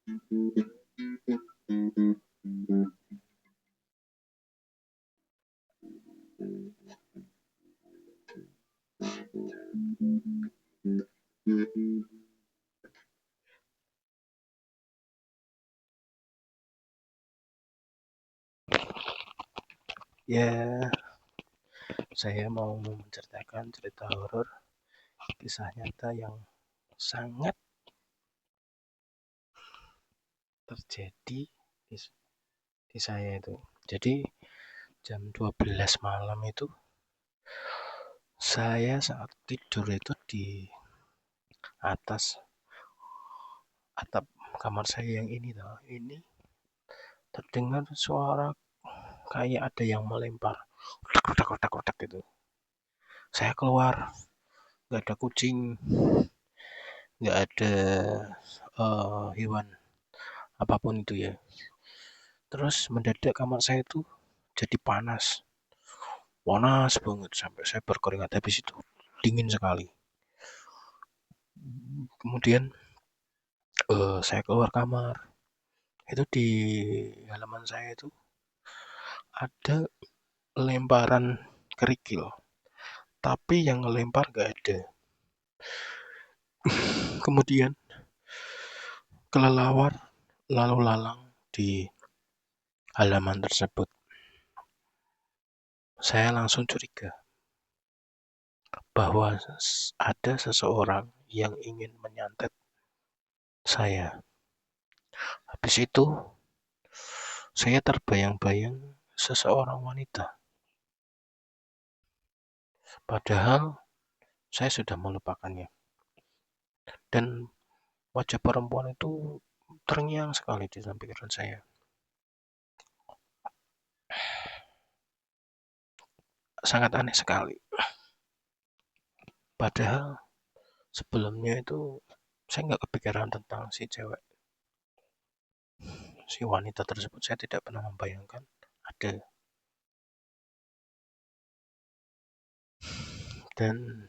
Ya, saya mau menceritakan cerita horor, kisah nyata yang sangat terjadi di saya itu. Jadi jam 12 malam itu saya saat tidur itu di atas atap kamar saya yang ini terdengar suara kayak ada yang melempar kotak-kotak gitu. Saya keluar, nggak ada kucing, nggak ada hewan apapun itu ya. Terus mendadak kamar saya itu jadi panas, panas banget sampai saya berkeringat. Habis itu dingin sekali. Kemudian saya keluar kamar. Itu di halaman saya itu ada lemparan kerikil, tapi yang ngelempar nggak ada. Kemudian kelelawar lalu lalang di halaman tersebut. Saya langsung curiga bahwa ada seseorang yang ingin menyantet saya. Habis itu saya terbayang-bayang seseorang wanita. Padahal saya sudah melupakannya. Dan wajah perempuan itu terngiang sekali di dalam pikiran saya. Sangat aneh sekali. Padahal sebelumnya itu saya nggak kepikiran tentang si cewek, si wanita tersebut. Saya tidak pernah membayangkan ada. Dan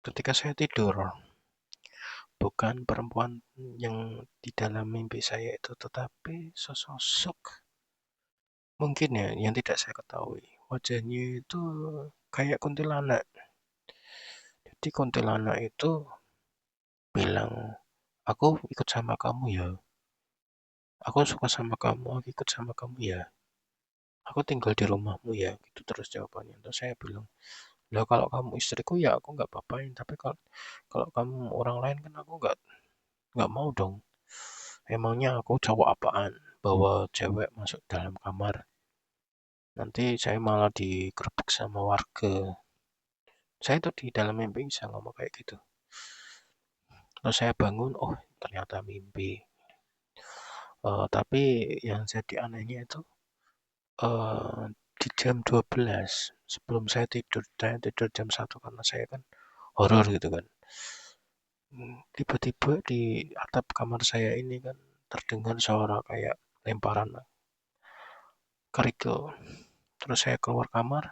ketika saya tidur, bukan perempuan yang di dalam mimpi saya itu, tetapi sesosok mungkin ya yang tidak saya ketahui. Wajahnya itu kayak kuntilanak. Jadi kuntilanak itu bilang, aku ikut sama kamu ya. Aku suka sama kamu, aku ikut sama kamu ya. Aku tinggal di rumahmu ya. Gitu terus jawabannya. Terus saya bilang, lah kalau kamu istriku ya aku nggak apa-apain. Tapi kalau kalau kamu orang lain kan aku nggak mau dong. Emangnya aku cowok apaan? Bawa cewek masuk dalam kamar. Nanti saya malah digerebek sama warga. Saya tuh di dalam mimpi bisa ngomong kayak gitu. Terus saya bangun, oh ternyata mimpi. Tapi yang jadi anehnya itu di jam 12 sebelum saya tidur jam 1 karena saya kan horor gitu kan. Tiba-tiba di atap kamar saya ini kan terdengar suara kayak lemparan kerikil. Terus saya keluar kamar,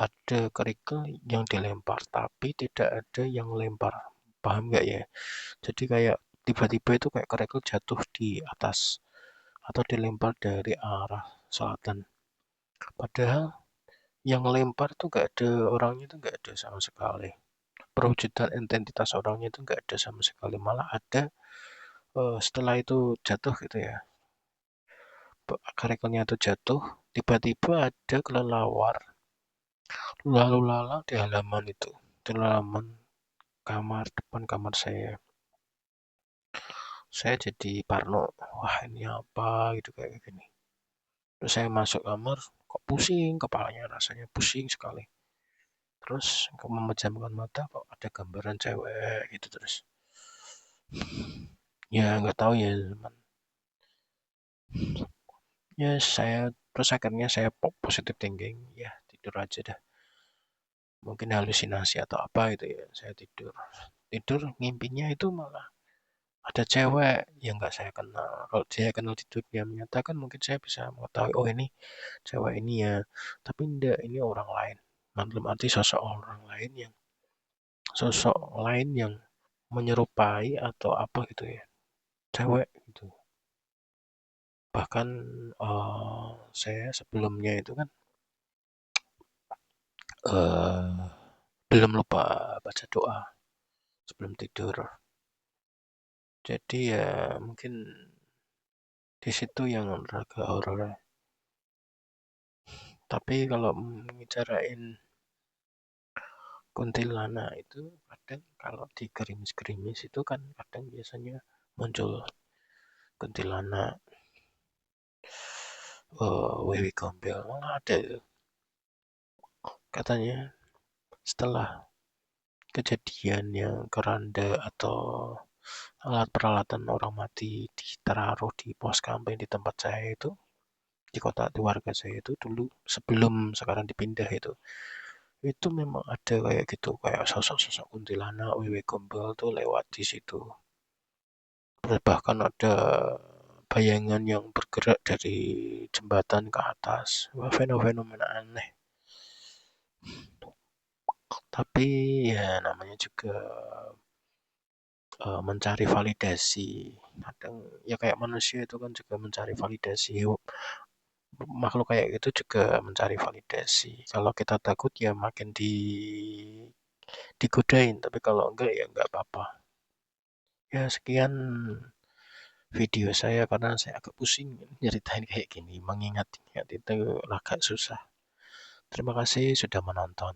ada kerikil yang dilempar, tapi tidak ada yang lempar. Paham nggak ya? Jadi kayak tiba-tiba itu kayak kerikil jatuh di atas atau dilempar dari arah selatan. Padahal yang lempar tuh nggak ada orangnya tuh nggak ada sama sekali. Perwujudan identitas orangnya itu nggak ada sama sekali. Malah ada setelah itu jatuh gitu ya. Kerikelnya itu jatuh, tiba-tiba ada kelelawar lalu lalang di halaman itu. Di halaman kamar depan kamar saya. Saya jadi parno. Wah ini apa gitu kayak gini. Terus saya masuk kamar, kok pusing kepalanya rasanya pusing sekali. Terus aku memejamkan mata kok ada gambaran cewek gitu terus. Ya nggak tahu ya teman. Ya saya terus akhirnya saya positive thinking. Ya tidur aja dah. Mungkin halusinasi atau apa gitu ya. Saya tidur. Tidur ngimpinya itu malah ada cewek yang nggak saya kenal. Kalau saya kenal di dunia nyata kan mungkin saya bisa mengetahui, oh ini cewek ini ya. Tapi enggak, ini orang lain. Dalam arti sosok lain yang menyerupai atau apa gitu ya. Cewek Bahkan, saya sebelumnya itu kan, eee, belum lupa baca doa sebelum tidur. Jadi ya mungkin di situ yang agak horor ya. Tapi kalau bicarain kuntilanak itu kadang kalau digerimis-gerimis itu kan kadang biasanya muncul kuntilanak, wewe gombel, malah ada itu katanya setelah kejadian yang keranda atau alat peralatan orang mati ditaruh di pos kampleng di tempat saya itu, di kota di warga saya itu dulu sebelum sekarang dipindah itu memang ada kayak gitu, kayak sosok-sosok kuntilanak, wewe gombel tuh lewat di situ. Bahkan ada bayangan yang bergerak dari jembatan ke atas. Wah, fenomena aneh. Tapi ya namanya juga mencari validasi. Kadang ya kayak manusia itu kan juga mencari validasi. Makhluk kayak gitu juga mencari validasi. Kalau kita takut ya makin digodain, tapi kalau enggak ya enggak apa-apa. Ya sekian video saya karena saya agak pusing nyeritain kayak gini, mengingat-ingat itu agak susah. Terima kasih sudah menonton.